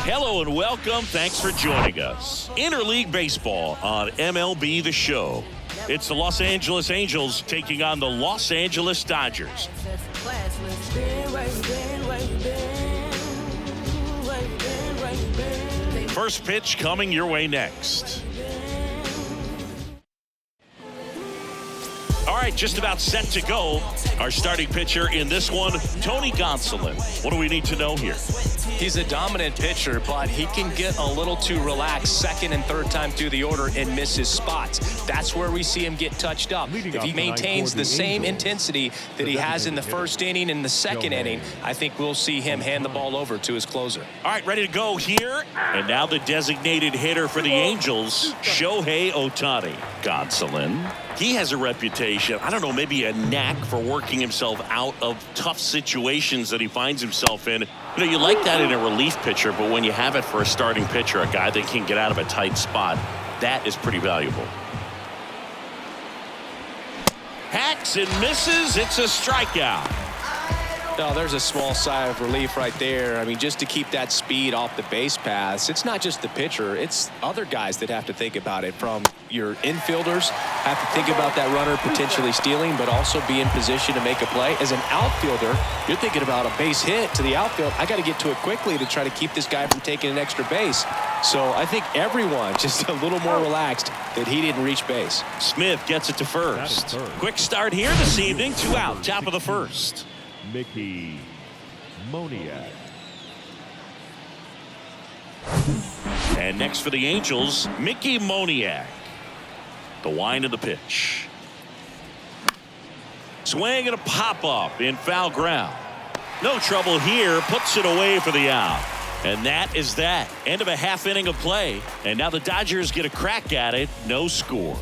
Hello and welcome. Thanks for joining us. Interleague Baseball on MLB The Show. It's the Los Angeles Angels taking on the Los Angeles Dodgers. First pitch coming your way next. All right, just about set to go. Our starting pitcher in this one, Tony Gonsolin. What do we need to know here? He's a dominant pitcher, but he can get a little too relaxed second and third time through the order and miss his spots. That's where we see him get touched up. If he maintains the same intensity that he has in the first inning and the second inning, I think we'll see him hand the ball over to his closer. All right, ready to go here. And now the designated hitter for the Angels, Shohei Ohtani. Gonsolin. He has a reputation, I don't know, maybe a knack for working himself out of tough situations that he finds himself in. You know, you like that in a relief pitcher, but when you have it for a starting pitcher, a guy that can get out of a tight spot, that is pretty valuable. Hacks and misses. It's a strikeout. No, there's a small sigh of relief right there. I mean, just to keep that speed off the base paths, it's not just the pitcher, it's other guys that have to think about it. From your infielders have to think about that runner potentially stealing, but also be in position to make a play. As an outfielder, you're thinking about a base hit to the outfield. I got to get to it quickly to try to keep this guy from taking an extra base. So I think everyone just a little more relaxed that he didn't reach base. Smith gets it to first. Quick start here this evening. 2 out, top of the first. Mickey Moniak. And next for the Angels, Mickey Moniak. The wind of the pitch. Swing and a pop-up in foul ground. No trouble here. Puts it away for the out. And that is that. End of a half inning of play. And now the Dodgers get a crack at it. No score.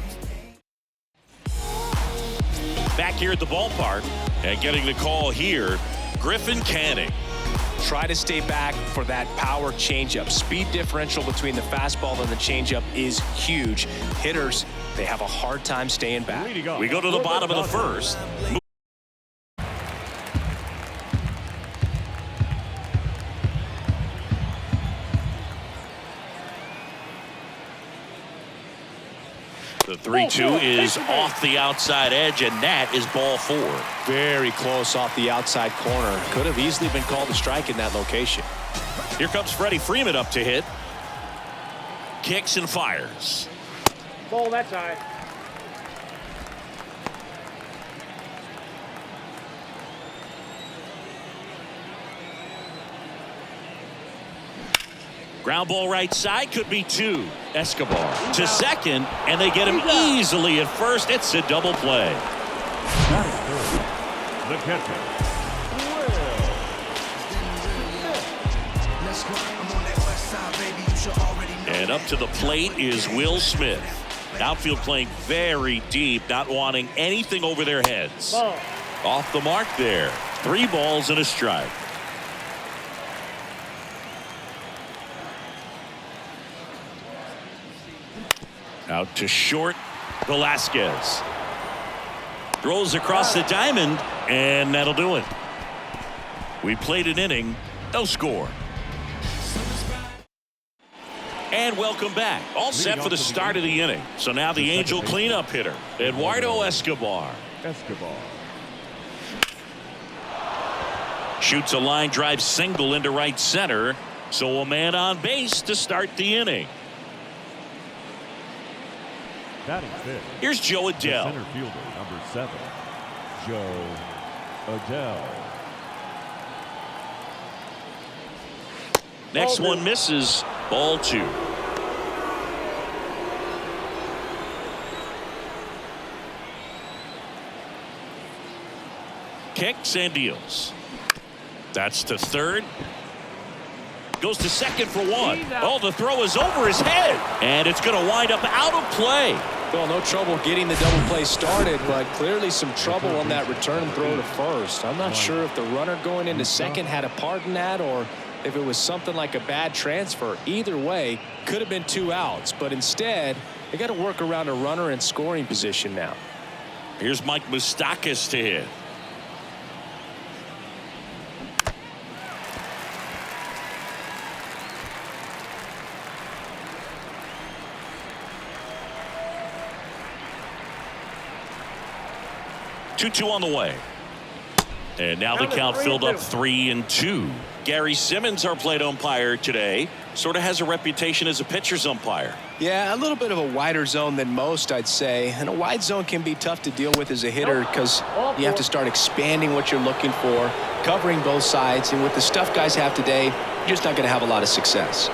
Back here at the ballpark. And getting the call here, Griffin Canning. Try to stay back for that power changeup. Speed differential between the fastball and the changeup is huge. Hitters, they have a hard time staying back. We go to the bottom of the first. The 3-2 is off the outside edge, and that is ball 4. Very close off the outside corner. Could have easily been called a strike in that location. Here comes Freddie Freeman up to hit. Kicks and fires. Ball that side. Ground ball right side, could be 2. Escobar to second, and they get him easily at first. It's a double play. The catcher. And up to the plate is Will Smith. Outfield playing very deep, not wanting anything over their heads. Off the mark there. 3 balls and a strike. Out to short, Velasquez. Throws across the diamond, and that'll do it. We played an inning, no score. And welcome back. All set for the start of the inning. So now the Angel cleanup hitter, Eduardo Escobar. Shoots a line drive single into right center. So a man on base to start the inning. Here's Joe Adell. Center fielder, number 7, Joe Adell. Next one misses. Ball 2. Kicks and deals. That's to third. Goes to second for 1. Oh, the throw is over his head. And it's going to wind up out of play. Well, no trouble getting the double play started, but clearly some trouble on that return throw to first. I'm not sure if the runner going into second had a part in that or if it was something like a bad transfer. Either way, could have been 2 outs, but instead, they got to work around a runner in scoring position now. Here's Mike Moustakas to hit. 2-2 on the way. And now the count filled up 3-2. Gary Simmons, our plate umpire today, sort of has a reputation as a pitcher's umpire. Yeah, a little bit of a wider zone than most, I'd say. And a wide zone can be tough to deal with as a hitter because you have to start expanding what you're looking for, covering both sides. And with the stuff guys have today, you're just not going to have a lot of success.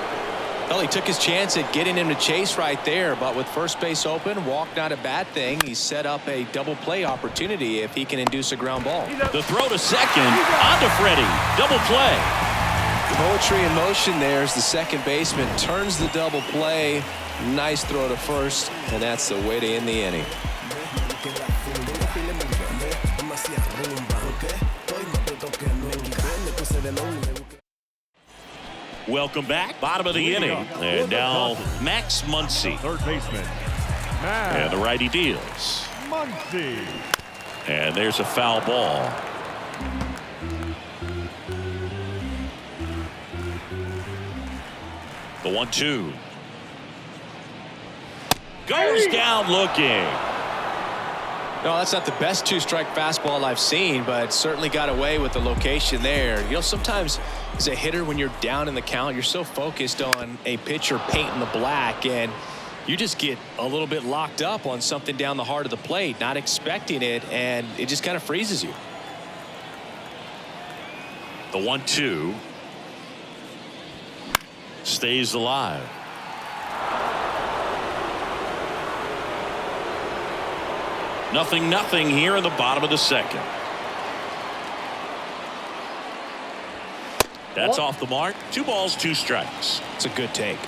Well, he took his chance at getting him to chase right there, but with first base open, walk not a bad thing. He set up a double play opportunity if he can induce a ground ball. The throw to second, on to Freddie, double play. Poetry in motion there as the second baseman turns the double play. Nice throw to first, and that's the way to end the inning. Welcome back. Bottom of the inning. And now Max Muncy. Third baseman, And the righty deals. Muncy. And there's a foul ball. The 1-2. Goes down looking. No, that's not the best two-strike fastball I've seen, but certainly got away with the location there. You know, sometimes as a hitter, when you're down in the count, you're so focused on a pitcher painting the black, and you just get a little bit locked up on something down the heart of the plate, not expecting it, and it just kind of freezes you. The 1-2 stays alive. Nothing here in the bottom of the second. That's off the mark. 2 balls, 2 strikes. It's a good take.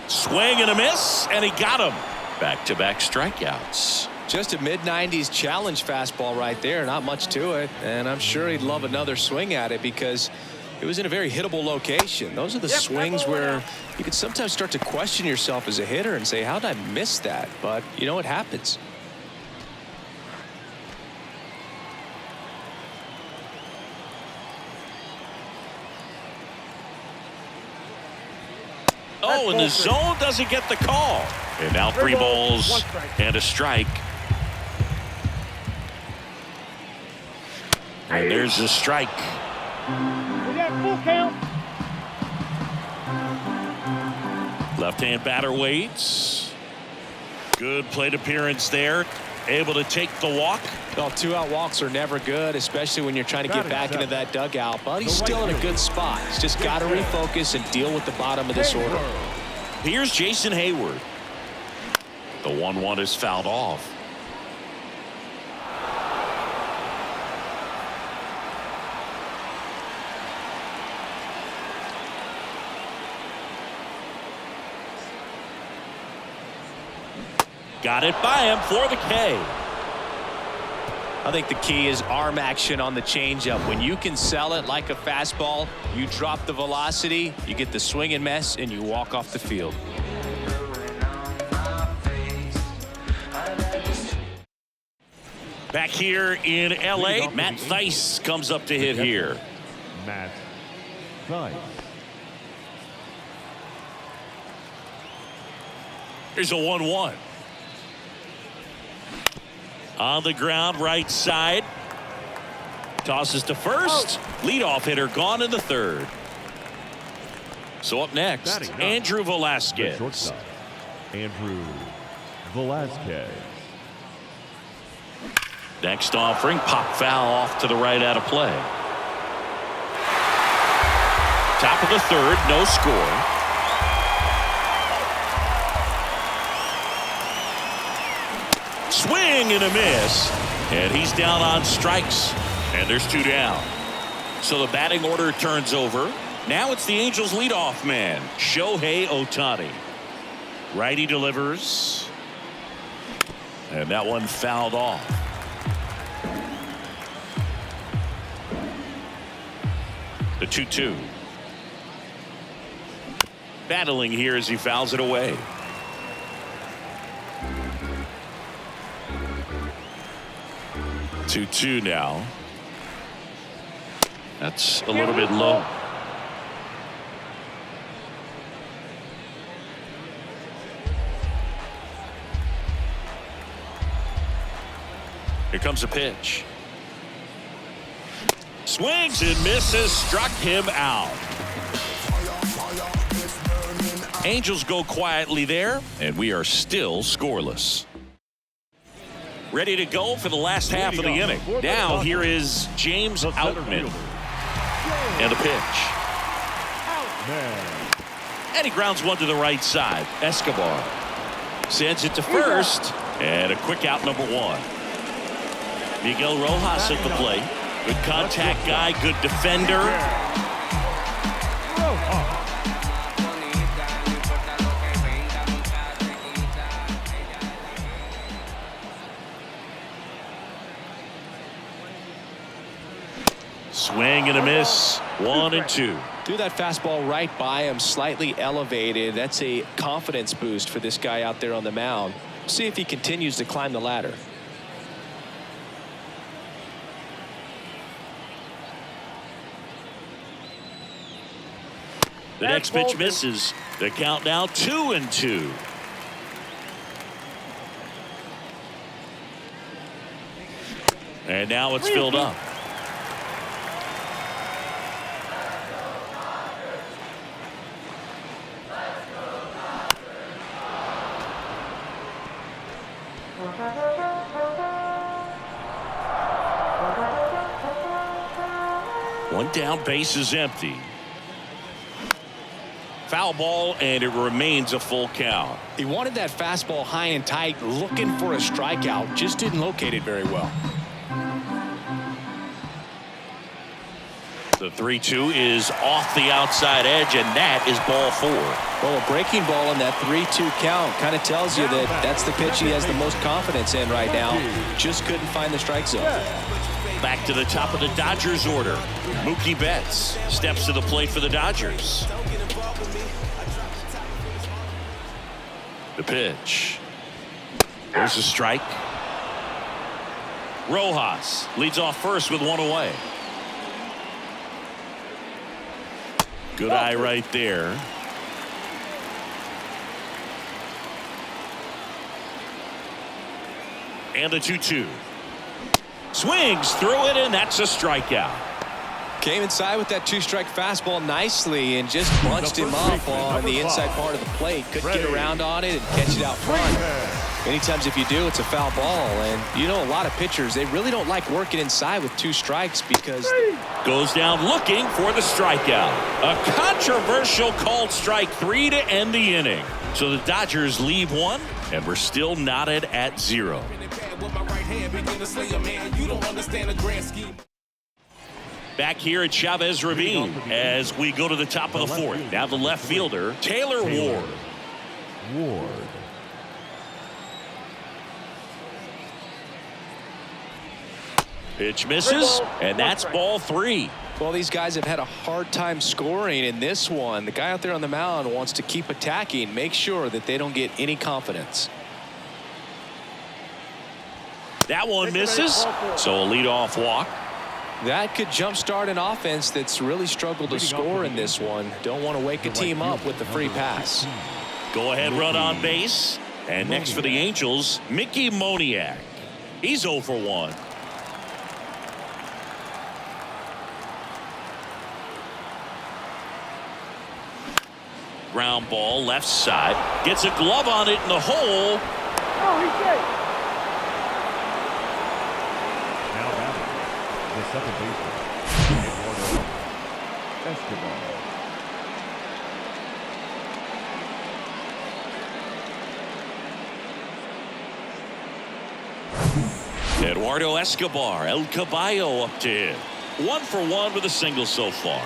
Swing and a miss, and he got him. Back-to-back strikeouts. Just a mid-90s challenge fastball right there. Not much to it, and I'm sure he'd love another swing at it because it was in a very hittable location. Those are the swings where you could sometimes start to question yourself as a hitter and say, how did I miss that? But, you know, it happens. Oh, and the zone doesn't get the call. And now 3 balls and a strike. And there's a strike. We got full count. Left-hand batter waits. Good plate appearance there. Able to take the walk. Well, 2-out walks are never good, especially when you're trying to get back into that dugout. But he's still in a good spot. He's just got to refocus and deal with the bottom of this order. Here's Jason Hayward. The 1-1 is fouled off. Got it by him for the K. I think the key is arm action on the changeup. When you can sell it like a fastball, you drop the velocity, you get the swing and miss, and you walk off the field. Back here in L.A., Matt Thaiss comes up to hit here. Matt Thaiss. Here's a 1-1. On the ground, right side. Tosses to first. Leadoff hitter gone in the third. So up next, Andrew Velasquez. Shortstop, Andrew Velasquez. Next offering, pop foul off to the right out of play. Top of the third, no score. Swing and a miss, and he's down on strikes, and there's 2 down. So the batting order turns over. Now it's the Angels leadoff man, Shohei Ohtani. Righty delivers, and that one fouled off. The 2-2. Battling here as he fouls it away. Two now. That's a little bit low. Here comes a pitch. Swings and misses, struck him out. Angels go quietly there, and we are still scoreless. Ready to go for the last half of the inning. Now here is James Outman. And the pitch. And he grounds one to the right side. Escobar sends it to first. And a quick out, number one. Miguel Rojas at the plate. Good contact guy, good defender. Swing and a miss. 1-2. Threw that fastball right by him, slightly elevated. That's a confidence boost for this guy out there on the mound. See if he continues to climb the ladder. The next pitch misses. The count now 2-2. And now it's filled up. One down, base is empty. Foul ball, and it remains a full count. He wanted that fastball high and tight, looking for a strikeout. Just didn't locate it very well. The 3-2 is off the outside edge, and that is ball 4. Well, a breaking ball in that 3-2 count kind of tells you that that's the pitch he has the most confidence in right now. Just couldn't find the strike zone. Back to the top of the Dodgers order. Mookie Betts steps to the plate for the Dodgers. The pitch. There's a strike. Rojas leads off first with one away. Good eye right there. And the 2-2. Swings through it, and that's a strikeout. Came inside with that 2-strike fastball nicely and just bunched him up on the inside part of the plate. Couldn't get around on it and catch it out front. Many times if you do, it's a foul ball. And you know, a lot of pitchers, they really don't like working inside with 2 strikes because... Goes down looking for the strikeout. A controversial called strike 3 to end the inning. So the Dodgers leave one, and we're still knotted at 0. Back here at Chavez Ravine as we go to the top of the 4th. Now the left fielder, Taylor Ward. Pitch misses, and that's ball 3. Well, these guys have had a hard time scoring in this one. The guy out there on the mound wants to keep attacking, make sure that they don't get any confidence. That one misses, so a leadoff walk. That could jumpstart an offense that's really struggled to score in this one. Don't want to wake a team up with the free pass. Go ahead run on base. And next for the Angels, Mickey Moniak. He's 0 for 1. Ground ball left side. Gets a glove on it in the hole. Oh, he's safe. Now batting, the second baseman, Eduardo Escobar. Eduardo Escobar, El Caballo up to hit. 1 for 1 with a single so far.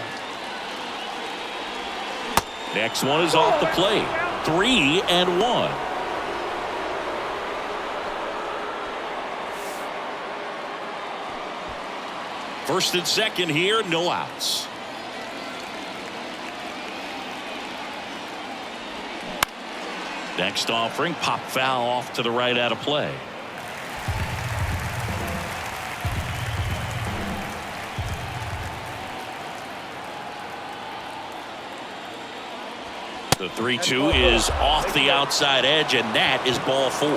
Next one is off the plate. 3-1. First and second here, no outs. Next offering, pop foul off to the right out of play. The 3-2 is off the outside edge, and that is ball 4.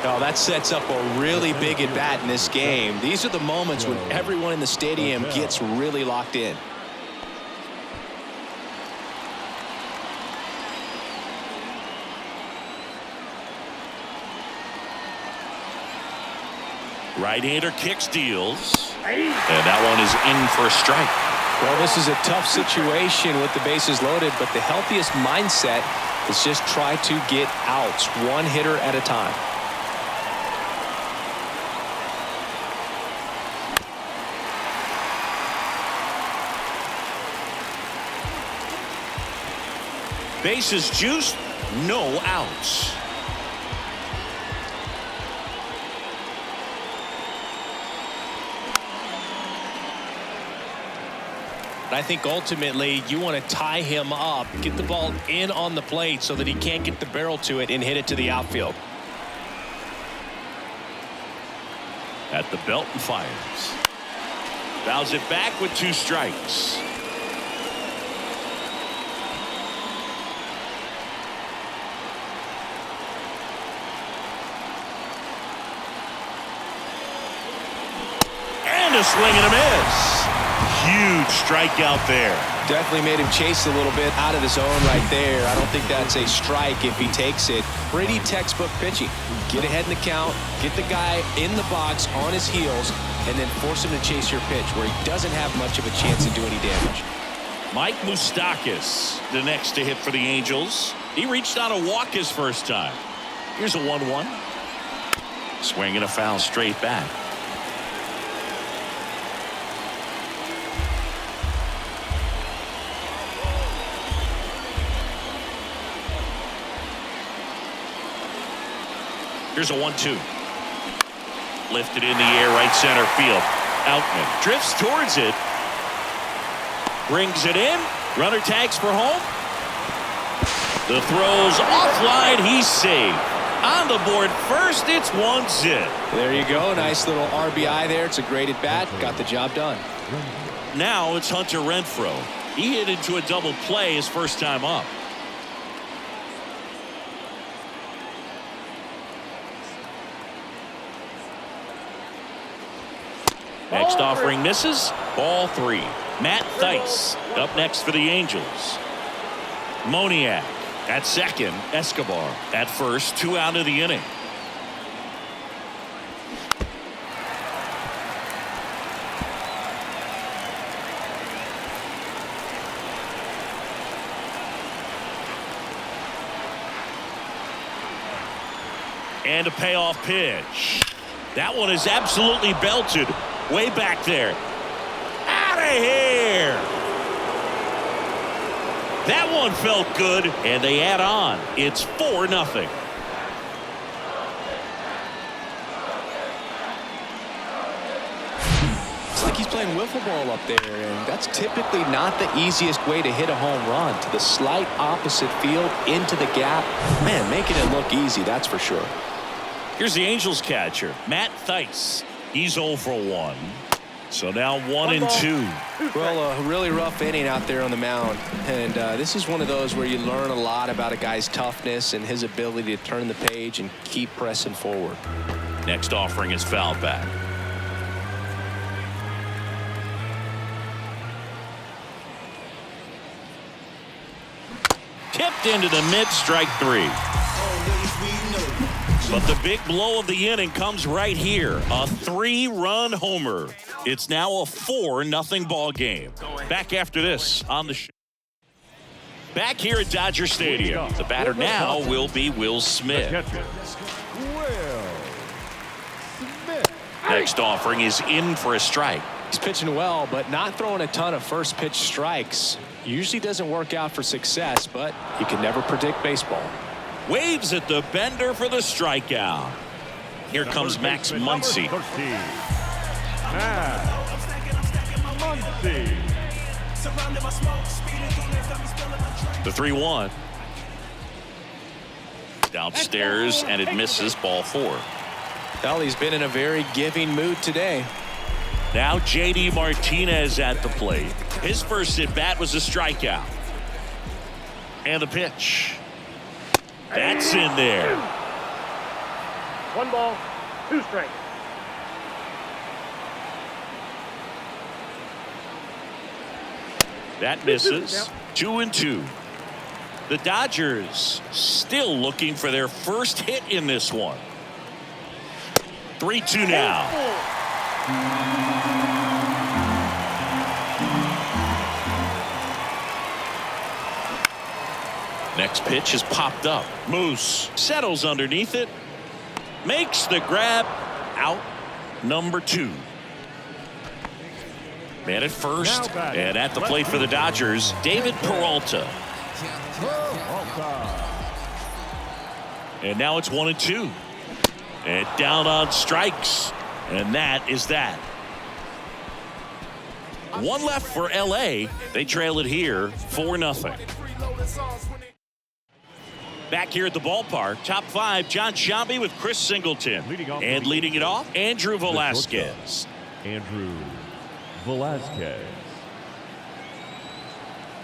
Oh, that sets up a really big at bat in this game. These are the moments when everyone in the stadium gets really locked in. Right-hander kicks, deals. And that one is in for a strike. Well, this is a tough situation with the bases loaded, but the healthiest mindset is just try to get outs, one hitter at a time. Bases juiced, no outs. I think ultimately you want to tie him up, get the ball in on the plate so that he can't get the barrel to it and hit it to the outfield. At the belt and fires. Fouls it back with 2 strikes. And a swing and a miss. Huge strikeout there. Definitely made him chase a little bit out of the zone right there. I don't think that's a strike if he takes it. Pretty textbook pitching. Get ahead in the count, get the guy in the box on his heels, and then force him to chase your pitch where he doesn't have much of a chance to do any damage. Mike Moustakas, the next to hit for the Angels. He reached on a walk his first time. Here's a 1-1. Swing and a foul straight back. Here's a 1-2. Lifted in the air, right center field. Outman drifts towards it. Brings it in. Runner tags for home. The throw's offline. He's safe. On the board first, it's 1-zip. There you go. Nice little RBI there. It's a great at bat. Got the job done. Now it's Hunter Renfroe. He hit into a double play his first time up. Next offering misses. Ball 3. Matt Thaiss up next for the Angels. Moniak at second. Escobar at first. 2 out of the inning. And a payoff pitch. That one is absolutely belted. Way back there. Out of here. That one felt good, and they add on. It's 4-0. It's like he's playing wiffle ball up there, and that's typically not the easiest way to hit a home run. To the slight opposite field, into the gap. Man, making it look easy, that's for sure. Here's the Angels catcher, Matt Thaiss. He's 0 for 1. So now 1-2. Well, a really rough inning out there on the mound. And this is one of those where you learn a lot about a guy's toughness and his ability to turn the page and keep pressing forward. Next offering is fouled back. Tipped into the mid, strike 3. But the big blow of the inning comes right here. A 3-run homer. It's now a 4-0 ball game. Back after this on the show. Back here at Dodger Stadium. The batter now will be Will Smith. Next offering is in for a strike. He's pitching well, but not throwing a ton of first pitch strikes. Usually doesn't work out for success, but you can never predict baseball. Waves at the bender for the strikeout. Here comes Max Muncy. The 3-1. Downstairs, and it misses. Ball 4. Well, he's been in a very giving mood today. Now J.D. Martinez at the plate. His first at bat was a strikeout. And the pitch. That's in there. 1 ball, 2 strikes. That misses. 2-2. The Dodgers still looking for their first hit in this one. 3-2 now. Next pitch is popped up. Moose settles underneath it. Makes the grab. Out number 2. Man at first. And at the plate for the Dodgers, David Peralta. And now it's 1-2. And down on strikes. And that is that. 1 left for LA. They trail it here 4-0. Back here at the ballpark, top 5, John Sciambi with Chris Singleton. And leading it off, Andrew Velasquez. Andrew Velasquez.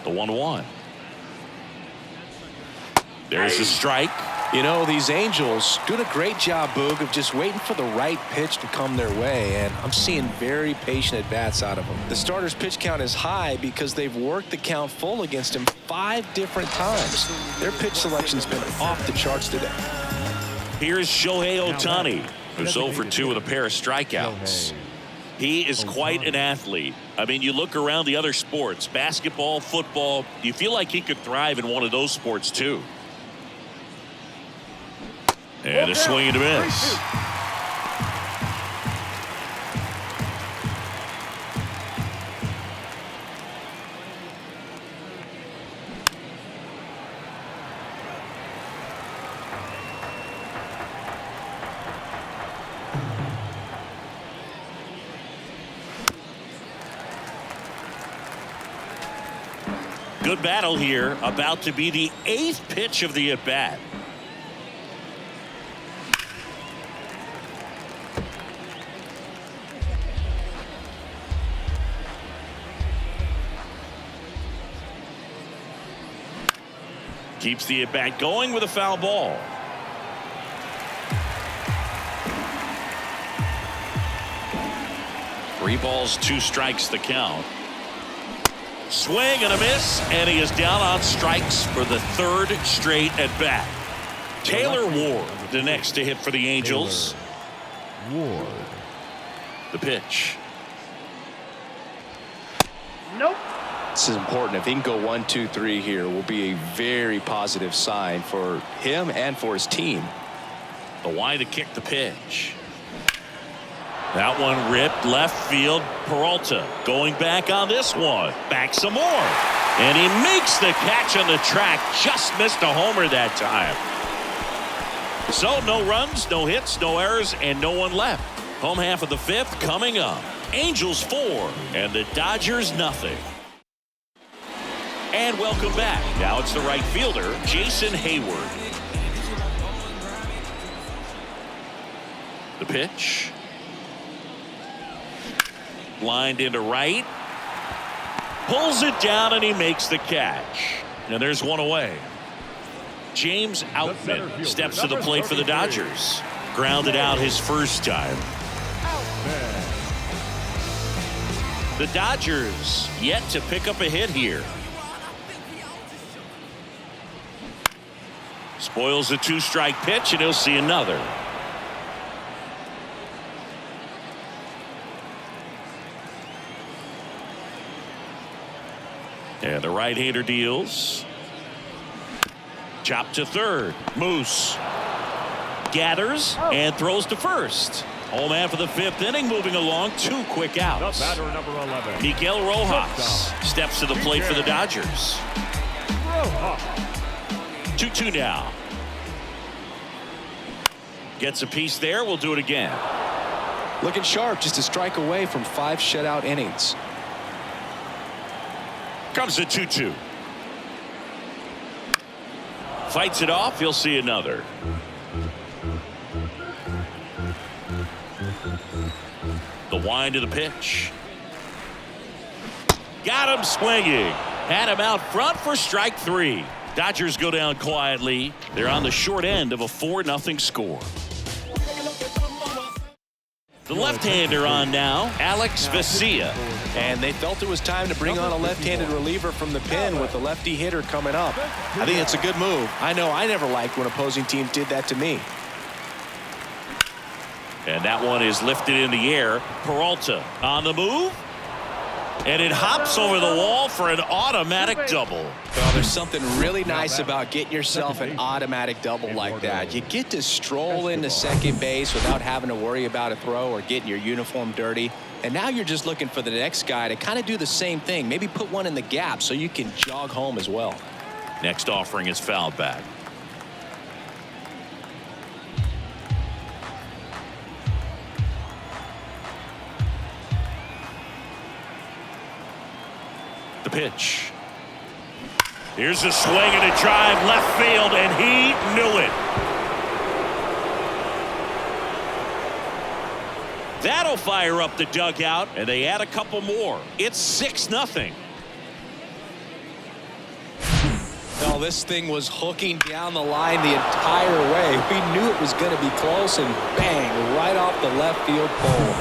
The 1-1. There's a strike. You know, these Angels doing a great job, Boog, of just waiting for the right pitch to come their way, and I'm seeing very patient at-bats out of them. The starter's pitch count is high because they've worked the count full against him 5 different times. Their pitch selection's been off the charts today. Here's Shohei Ohtani, who's 0 for 2 with a pair of strikeouts. He is quite an athlete. I mean, you look around the other sports, basketball, football, you feel like he could thrive in one of those sports too. And a swing and a miss. Good battle here, about to be the 8th pitch of the at-bat. Keeps the at-bat going with a foul ball. Three balls, 2 strikes the count. Swing and a miss, and he is down on strikes for the 3rd straight at-bat. Taylor Ward, the next to hit for the Angels. Ward. The pitch. Nope. This is important. If he can go 1, 2, 3 here, will be a very positive sign for him and for his team. The wide to kick the pitch. That one ripped left field. Peralta going back on this one. Back some more. And he makes the catch on the track. Just missed a homer that time. So no runs, no hits, no errors, and no one left. Home half of the 5th coming up. Angels 4 and the Dodgers nothing. And welcome back. Now it's the right fielder, Jason Hayward. The pitch. Lined into right. Pulls it down and he makes the catch. And there's one away. James Outman steps to the plate for the Dodgers. Grounded out his first time. The Dodgers yet to pick up a hit here. Spoils the 2-strike pitch and he'll see another. And the right-hander deals. Chop to third. Moose gathers and throws to first. Home man for the 5th inning, moving along. 2 quick outs. The batter, number 11. Miguel Rojas steps to the plate for the Dodgers. 2-2 now. Gets a piece there. We'll do it again. Looking sharp, just a strike away from 5 shutout innings. Comes the 2-2. Fights it off. He'll see another. The wind of the pitch. Got him swinging. Had him out front for strike 3. Dodgers go down quietly. They're on the short end of a 4-0 score. The left-hander on now, Alex Vesia. And they felt it was time to bring on a left-handed reliever from the pen with the lefty hitter coming up. I think it's a good move. I know I never liked when opposing teams did that to me. And that one is lifted in the air. Peralta on the move. And it hops over the wall for an automatic double. Well, there's something really nice about getting yourself an automatic double like that. You get to stroll into second base without having to worry about a throw or getting your uniform dirty. And now you're just looking for the next guy to kind of do the same thing. Maybe put one in the gap so you can jog home as well. Next offering is fouled back. The pitch. Here's a swing and a drive left field, and he knew it. That'll fire up the dugout, and they add a couple more. It's 6-0. Well, this thing was hooking down the line the entire way. We knew it was going to be close, and bang, right off the left field pole.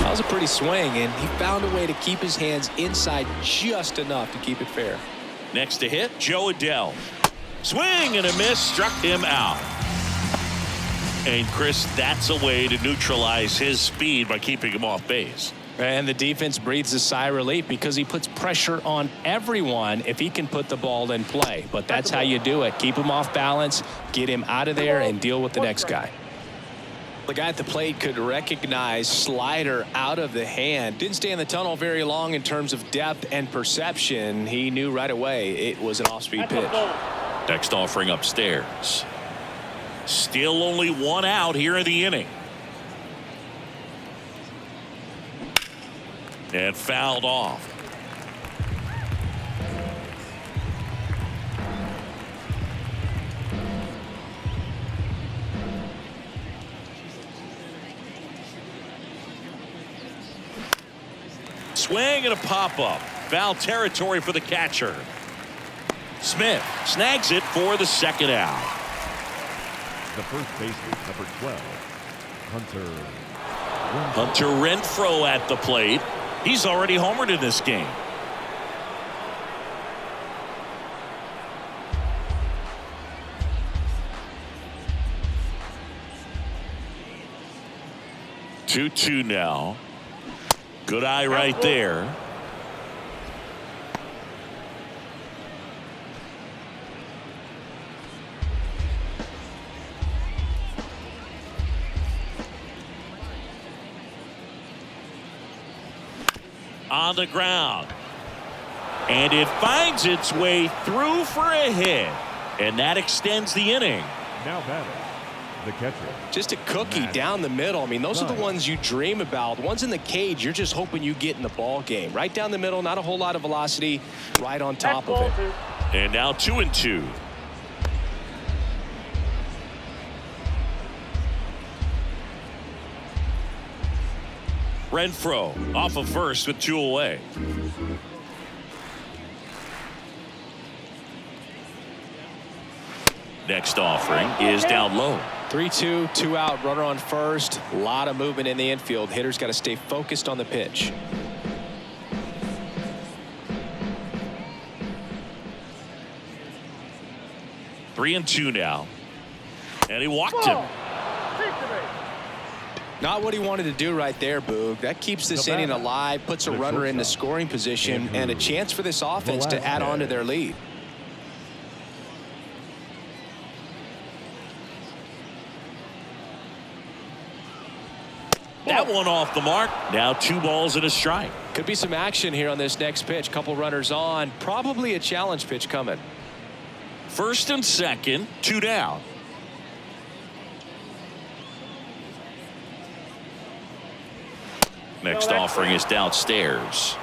That was a pretty swing, and he found a way to keep his hands inside just enough to keep it fair. Next to hit, Joe Adell. Swing and a miss, struck him out. And Chris, that's a way to neutralize his speed by keeping him off base. And the defense breathes a sigh of relief because he puts pressure on everyone if he can put the ball in play. But that's how you do it. Keep him off balance, get him out of there, and deal with the next guy. The guy at the plate could recognize slider out of the hand. Didn't stay in the tunnel very long in terms of depth and perception. He knew right away it was an off-speed pitch. Next offering upstairs. Still only one out here in the inning. And fouled off. Swing and a pop-up. Foul territory for the catcher. Smith snags it for the second out. The first baseman, number 12, Hunter Renfroe at the plate. He's already homered in this game. Two now. Good eye right there. On the ground. And it finds its way through for a hit. And that extends the inning. now batting, the catcher. Just a cookie down the middle. I mean, those are the ones you dream about. The ones in the cage, you're just hoping you get in the ball game. Right down the middle, not a whole lot of velocity, right on top of it. And now 2-2. Renfroe off of first with 2 away. Next offering is down low. 3-2, 2 out, runner on first. A lot of movement in the infield. Hitter's got to stay focused on the pitch. Three and 2 now. And he walked him. Not what he wanted to do right there, Boog. That keeps this inning alive, puts a runner in the scoring position, and a chance for this offense to add on to their lead. That one off the mark. Now 2 balls and a strike. Could be some action here on this next pitch. Couple runners on. Probably a challenge pitch coming. First and second, 2 down. Next offering is downstairs.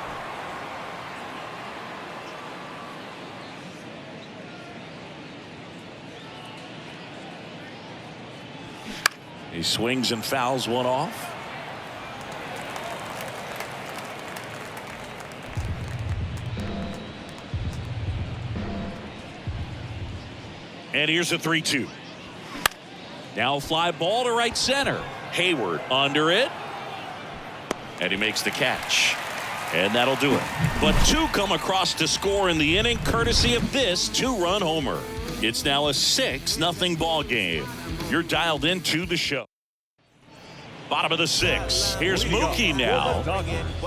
He swings and fouls one off. And here's a 3-2. Now fly ball to right center. Hayward under it. And he makes the catch. And that'll do it. But two come across to score in the inning, courtesy of this two-run homer. It's now a 6-0 ball game. You're dialed into the show. Bottom of the 6. Here's Mookie now.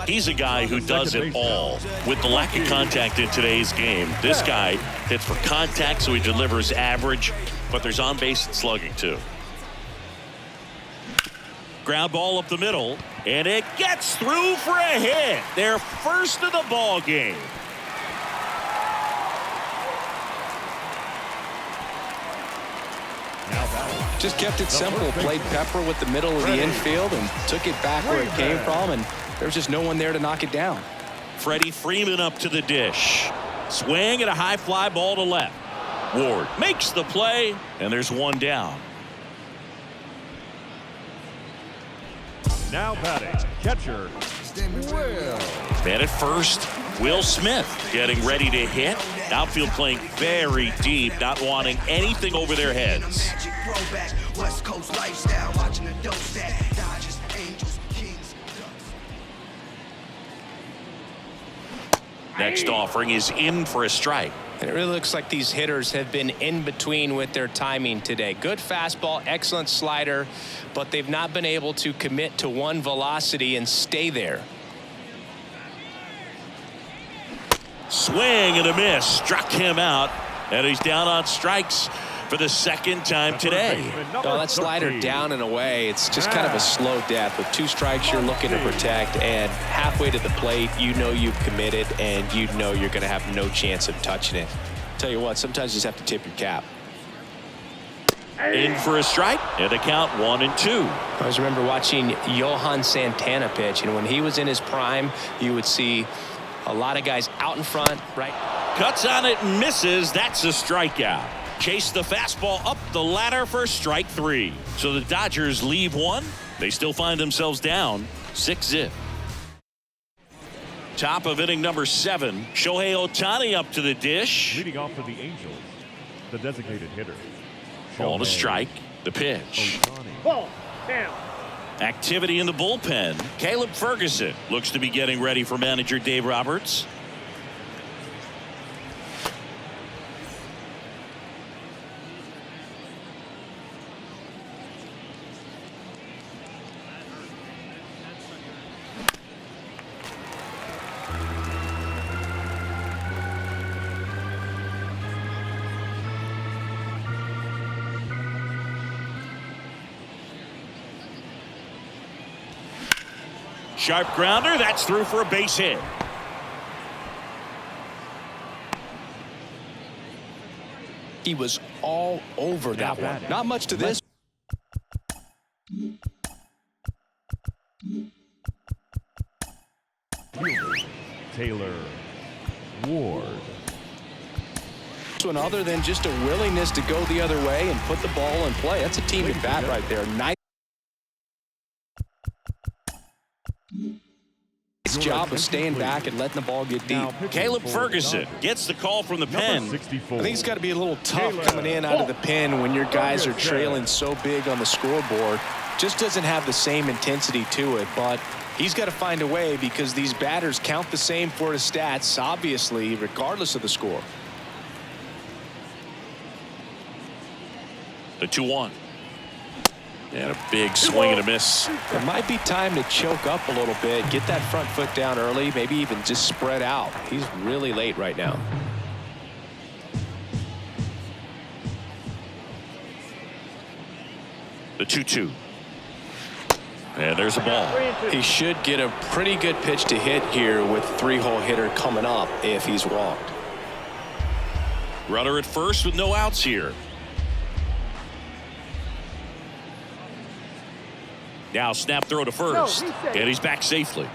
He's a guy who does it all. With the lack of contact in today's game, this guy hits for contact, so he delivers average, but there's on-base and slugging too. Ground ball up the middle, and it gets through for a hit. Their first of the ball game. Just kept it simple. Played pepper with the middle of the infield and took it back where it came from, and there's just no one there to knock it down. Freddie Freeman up to the dish. Swing and a high fly ball to left. Ward makes the play, and there's one down. Now batting, catcher, Will. Man at first, Will Smith getting ready to hit. Outfield playing very deep, not wanting anything over their heads. Next offering is in for a strike. And it really looks like these hitters have been in between with their timing today. Good fastball, excellent slider, but they've not been able to commit to one velocity and stay there. Swing and a miss. Struck him out, and he's down on strikes for the second time today. Oh, that slider down and away. It's just kind of a slow death. With 2 strikes, you're looking to protect, and halfway to the plate, you know you've committed, and you know you're going to have no chance of touching it. Tell you what, sometimes you just have to tip your cap. In for a strike, and the count 1-2. I always remember watching Johan Santana pitch, and when he was in his prime, you would see a lot of guys out in front, right? Cuts on it and misses. That's a strikeout. Chase the fastball up the ladder for strike 3. So the Dodgers leave one. They still find themselves down 6-0. Top of inning number 7. Shohei Ohtani up to the dish. Leading off for the Angels, the designated hitter. Ball to strike. The pitch. Ball. Down. Activity in the bullpen. Caleb Ferguson looks to be getting ready for manager Dave Roberts. Sharp grounder. That's through for a base hit. He was all over that one. Not much to this. Taylor Ward. One other than just a willingness to go the other way and put the ball in play. That's a team at bat right there. Nice job of staying back and letting the ball get deep. Caleb Ferguson gets the call from the pen. I think it's got to be a little tough coming in out of the pen when your guys are trailing so big on the scoreboard. Just doesn't have the same intensity to it, but he's got to find a way because these batters count the same for his stats, obviously, regardless of the score. The 2-1. And a big swing and a miss. It might be time to choke up a little bit, get that front foot down early, maybe even just spread out. He's really late right now. The 2-2. And there's a ball. He should get a pretty good pitch to hit here with 3-hole hitter coming up if he's walked. Runner at first with no outs here. Now snap throw to first, and he's back safely.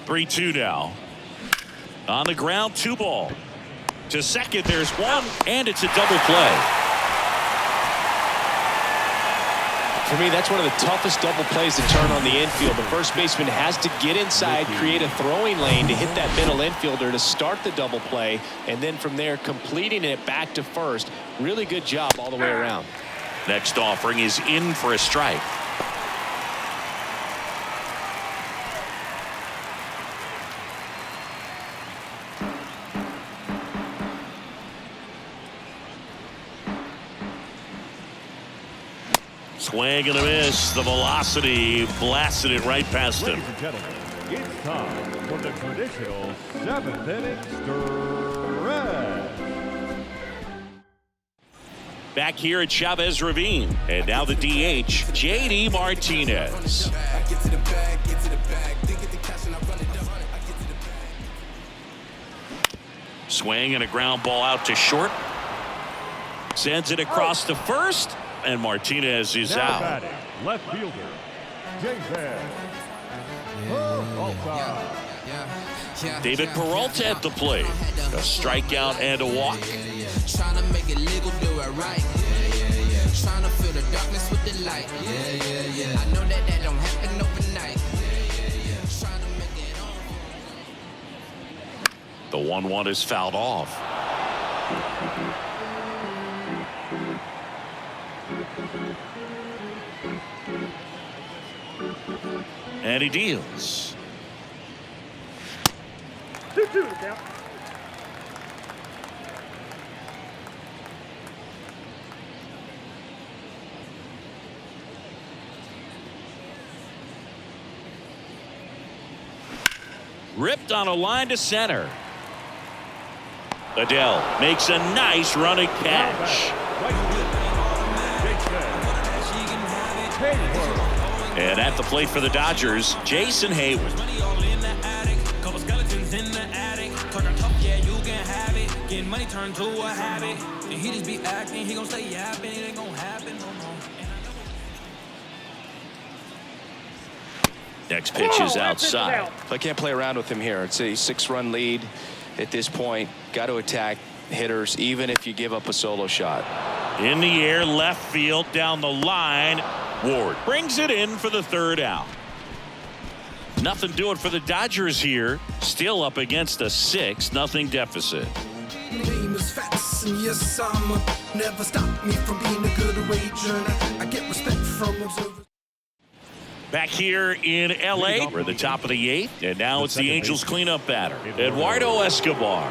(3-2) now. On the ground, 2 ball. To second, there's one, and it's a double play. For me, that's one of the toughest double plays to turn on the infield. The first baseman has to get inside, create a throwing lane to hit that middle infielder to start the double play, and then from there completing it back to first. Really good job all the way around. Next offering is in for a strike. Swing and a miss. The velocity blasted it right past him. Ladies and gentlemen, it's time for the traditional 7th inning stretch. Back here at Chavez Ravine. And now the DH, J.D. Martinez. Swing and a ground ball out to short. Sends it across to first. And Martinez is Now out. batting, left fielder, Jason Peralta. David Peralta at the plate. A strikeout and a walk. Trying to make it legal, do it right. Trying to fill the darkness with the light. I know that don't happen overnight. Trying to make it on. The 1-1 is fouled off. And he deals. 2-2 to count. Ripped on a line to center. Adele makes a nice running catch. And at the plate for the Dodgers, Jason Hayward. Money turned to a habit, and he just be acting. He gon' stay yapping. It ain't gon' happen no more. Next pitch is outside. I can't play around with him here. It's a 6-run lead at this point. Got to attack hitters, even if you give up a solo shot. In the air, left field, down the line. Ward brings it in for the third out. Nothing doing for the Dodgers here. Still up against a 6-0 deficit. Name is facts, and yes, I'm never stop me from being a good wager. I get respect from observers. Back here in L.A. We're at the top of the 8th, and now it's the Angels cleanup batter, Eduardo Escobar.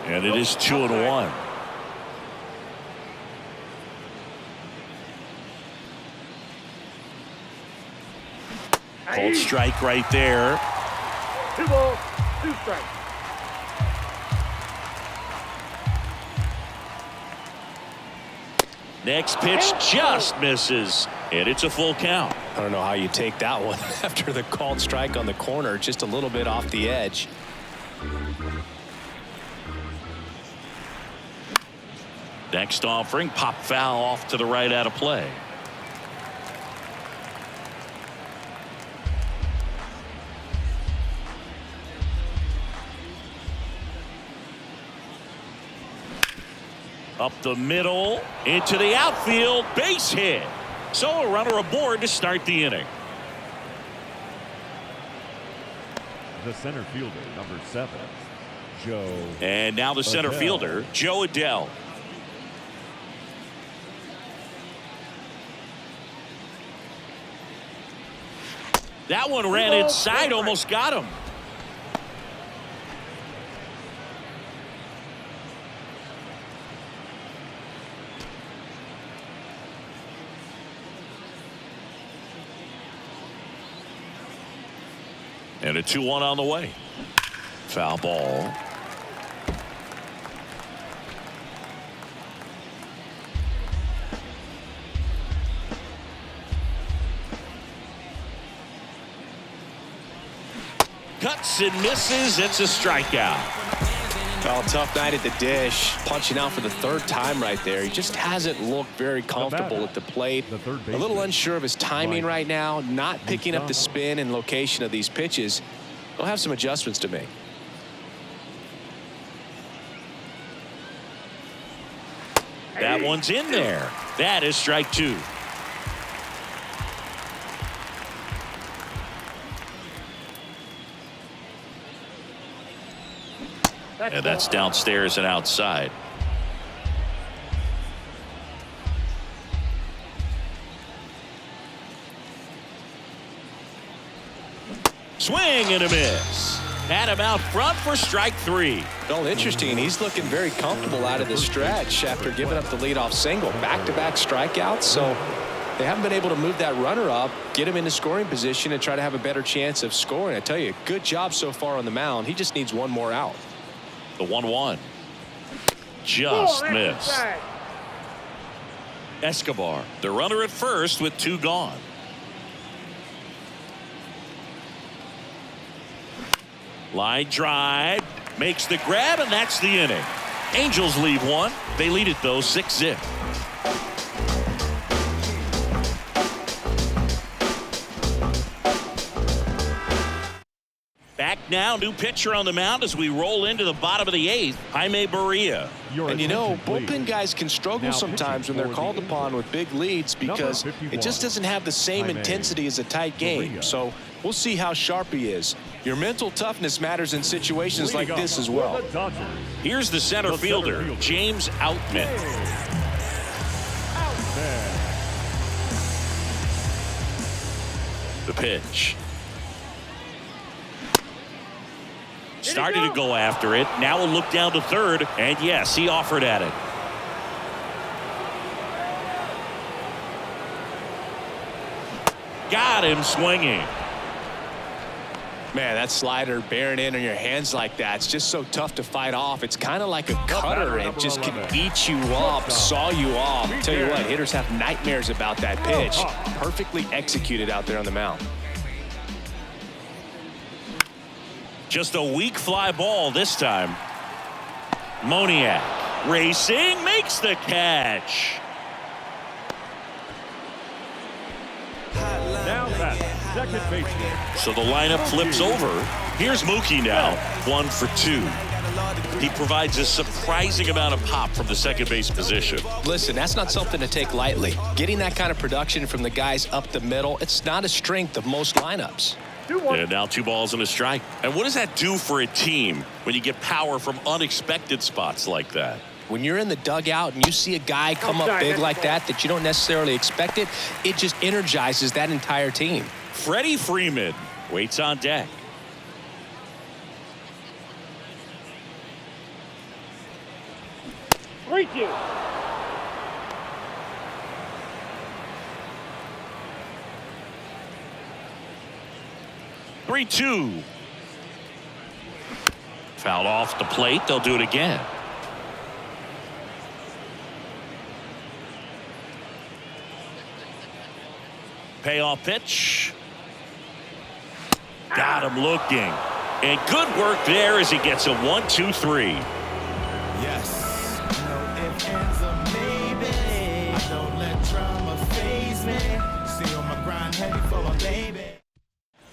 And it is 2-1. Cold strike right there. 2 balls, 2 strikes. Next pitch just misses, and it's a full count. I don't know how you take that one after the called strike on the corner, just a little bit off the edge. Next offering, pop foul off to the right out of play. Up the middle, into the outfield, base hit. So a runner aboard to start the inning. The center fielder, number 7, Joe. And now the center Adele. fielder, Joe Adele. That one ran inside, almost got him. And a 2-1 on the way. Foul ball. Cuts and misses. It's a strikeout. Well, tough night at the dish. Punching out for the 3rd time right there. He just hasn't looked very comfortable at the plate. A little unsure of his timing right now. Not picking up the spin and location of these pitches. He'll have some adjustments to make. That one's in there. That is strike 2. And that's downstairs and outside. Swing and a miss. Had him out front for strike 3. Well, interesting. He's looking very comfortable out of the stretch after giving up the leadoff single. Back-to-back strikeouts. So they haven't been able to move that runner up, get him into scoring position, and try to have a better chance of scoring. I tell you, good job so far on the mound. He just needs one more out. The 1-1. Just missed. Escobar, the runner at first with 2 gone. Line drive, makes the grab, and that's the inning. Angels leave 1. They lead it, though, 6-0. Back now, new pitcher on the mound as we roll into the bottom of the 8th, Jaime Barria. And you know, bullpen guys can struggle sometimes when they're called upon with big leads because it just doesn't have the same intensity as a tight game. So we'll see how sharp he is. Your mental toughness matters in situations like this as well. Here's the center fielder, James Outman. The pitch. Starting to go after it. Now we'll look down to third. And yes, he offered at it. Got him swinging. Man, that slider bearing in on your hands like that, it's just so tough to fight off. It's kind of like a cutter. It just can eat you up, saw you off. Tell you what, hitters have nightmares about that pitch. Perfectly executed out there on the mound. Just a weak fly ball this time. Moniak racing, makes the catch. Now back, second baseman. So the lineup flips over. Here's Mookie now, 1 for 2. He provides a surprising amount of pop from the second base position. Listen, that's not something to take lightly. Getting that kind of production from the guys up the middle, it's not a strength of most lineups. And now 2 balls and a strike. And what does that do for a team when you get power from unexpected spots like that? When you're in the dugout and you see a guy come up big like that you don't necessarily expect it, it just energizes that entire team. Freddie Freeman waits on deck. Thank you. Three, 2. Fouled off the plate. They'll do it again. Payoff pitch. Got him looking. And good work there as he gets a 1-2-3. Yes. No ifs, ands, or maybe. I don't let drama faze me. Stay on my grind, heavy for my baby.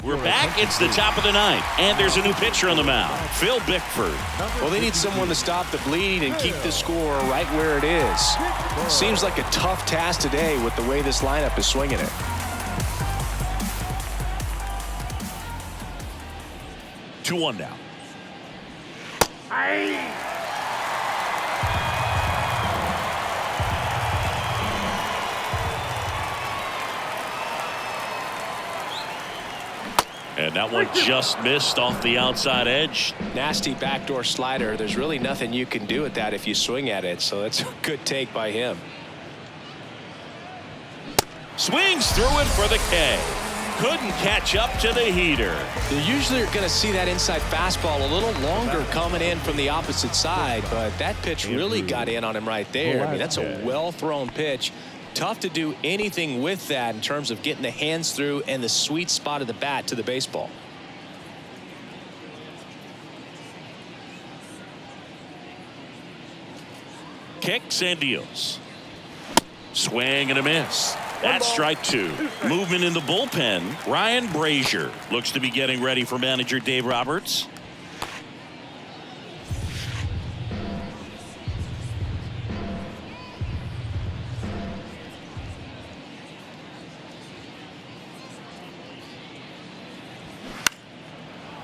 We're back. It's the top of the 9th, and there's a new pitcher on the mound, Phil Bickford. Well, they need someone to stop the bleed and keep the score right where it is. Seems like a tough task today with the way this lineup is swinging it. 2-1 now. And that one just missed off the outside edge. Nasty backdoor slider. There's really nothing you can do with that if you swing at it. So it's a good take by him. Swings through it for the K. Couldn't catch up to the heater. You usually are going to see that inside fastball a little longer coming in from the opposite side, but that pitch really got in on him right there. I mean, that's a well-thrown pitch. Tough to do anything with that in terms of getting the hands through and the sweet spot of the bat to the baseball. Kicks and deals. Swing and a miss. That's strike 2. Movement in the bullpen. Ryan Brazier looks to be getting ready for manager Dave Roberts.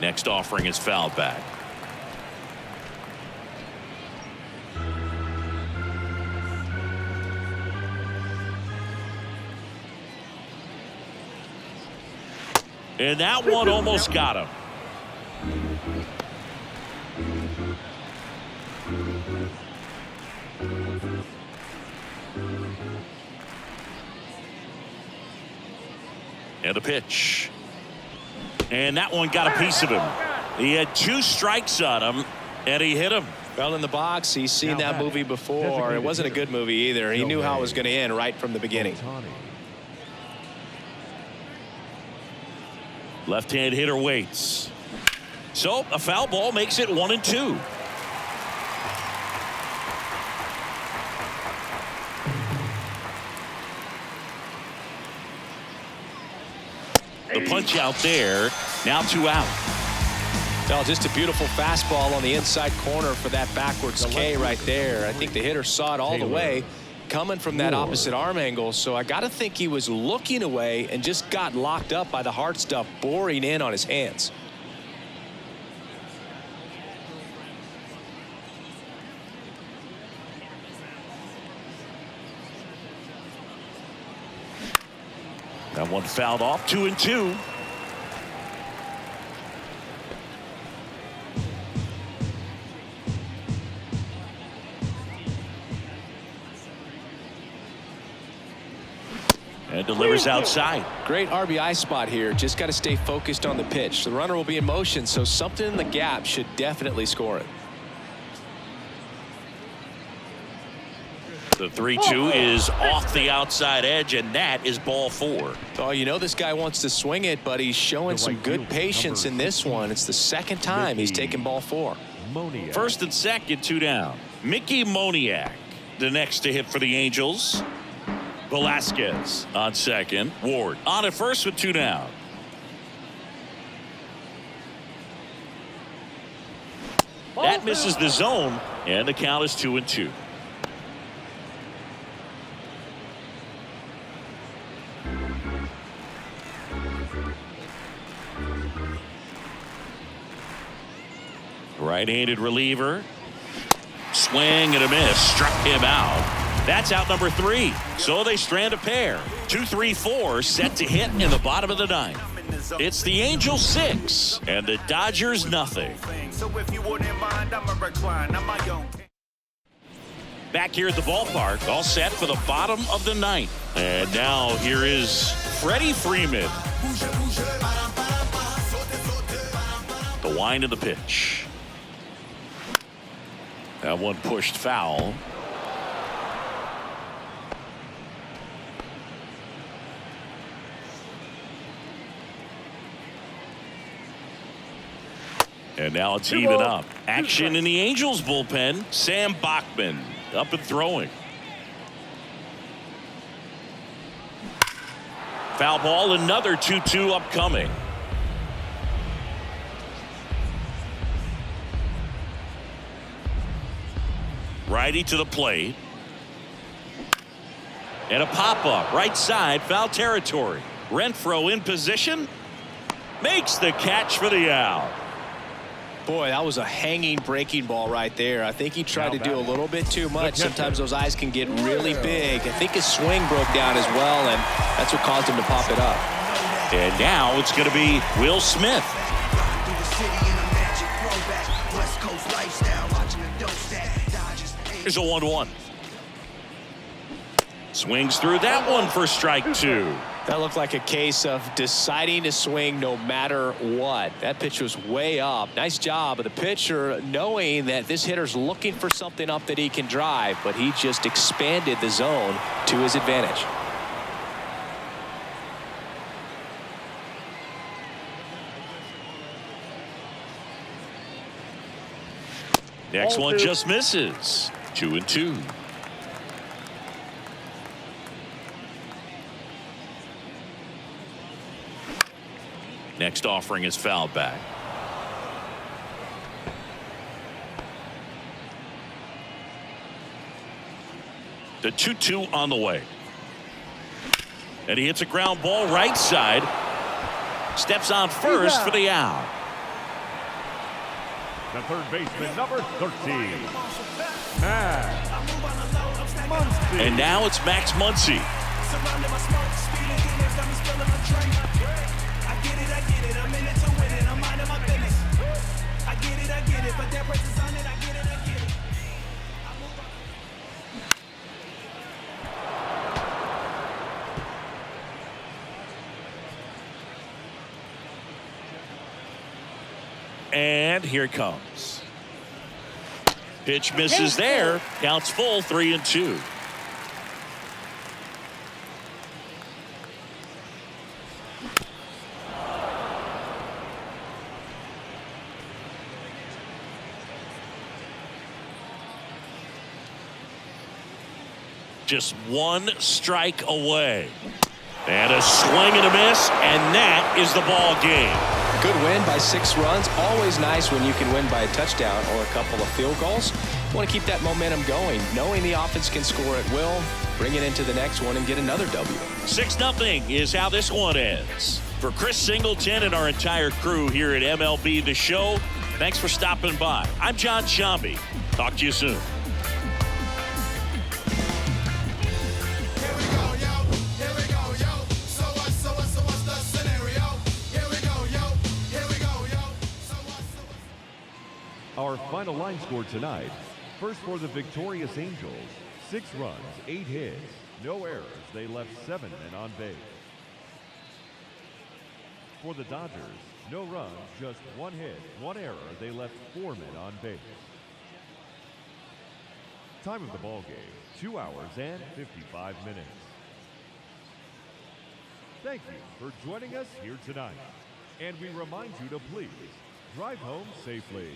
Next offering is fouled back. And that one almost got him. And the pitch. And that one got a piece of him. He had 2 strikes on him, and he hit him. Well, in the box, he's seen that movie before. It wasn't a good movie either. He knew how it was going to end right from the beginning. Left-hand hitter waits. So a foul ball makes it 1-2. The punch out there. Now 2 out. Well, just a beautiful fastball on the inside corner for that backwards K right there. I think the hitter saw it all the way coming from that opposite arm angle. So I got to think he was looking away and just got locked up by the hard stuff boring in on his hands. That one fouled off. 2-2. And delivers outside. Great RBI spot here. Just got to stay focused on the pitch. The runner will be in motion, so something in the gap should definitely score it. The 3-2 is off the outside edge, and that is ball 4. Oh, you know this guy wants to swing it, but he's showing some good patience in this one. It's the second time he's taken ball 4. First and second, 2 down. Mickey Moniak, the next to hit for the Angels. Velasquez on second. Ward on at first with 2 down. That misses the zone, and the count is 2-2. Right-handed reliever. Swing and a miss. Struck him out. That's out number 3. So they strand a pair. 2-3-4 set to hit in the bottom of the 9th. It's the Angels 6 and the Dodgers nothing. Back here at the ballpark, all set for the bottom of the 9th. And now here is Freddie Freeman. The wind of the pitch. That one pushed foul. And now it's even up. Action in the Angels bullpen. Sam Bachman up and throwing. Foul ball, another 2-2 upcoming. Righty to the plate. And a pop-up right side, foul territory. Renfroe in position. Makes the catch for the out. Boy, that was a hanging breaking ball right there. I think he tried to do a little bit too much. Sometimes those eyes can get really big. I think his swing broke down as well, and that's what caused him to pop it up. And now it's going to be Will Smith. Here's a 1-1. Swings through that one for strike 2. That looked like a case of deciding to swing no matter what. That pitch was way up. Nice job of the pitcher knowing that this hitter's looking for something up that he can drive, but he just expanded the zone to his advantage. Next one just misses. 2-2. Next offering is fouled back. The 2-2 on the way. And he hits a ground ball right side. Steps on first for the out. the third baseman, number 13, Max Muncy. And now it's Max Muncy. Surrounded by smoke, speeding demons, got me spilling my drink. I get it, I'm in it to win it, I'm minding my business. I get it, but that price is on it, I get it. And here it comes. Pitch misses there. Counts full, 3-2. Just one strike away. And a swing and a miss, and that is the ball game. Good win by 6 runs. Always nice when you can win by a touchdown or a couple of field goals. Want to keep that momentum going, knowing the offense can score at will, bring it into the next one and get another W. 6-0 is how this one ends. For Chris Singleton and our entire crew here at MLB The Show, thanks for stopping by. I'm John Shambi. Talk to you soon. Our final line score tonight. First for the victorious Angels, 6 runs, 8 hits, no errors. They left 7 men on base. For the Dodgers, no runs, just 1 hit, 1 error. They left 4 men on base. Time of the ball game, 2 hours and 55 minutes. Thank you for joining us here tonight. And we remind you to please drive home safely.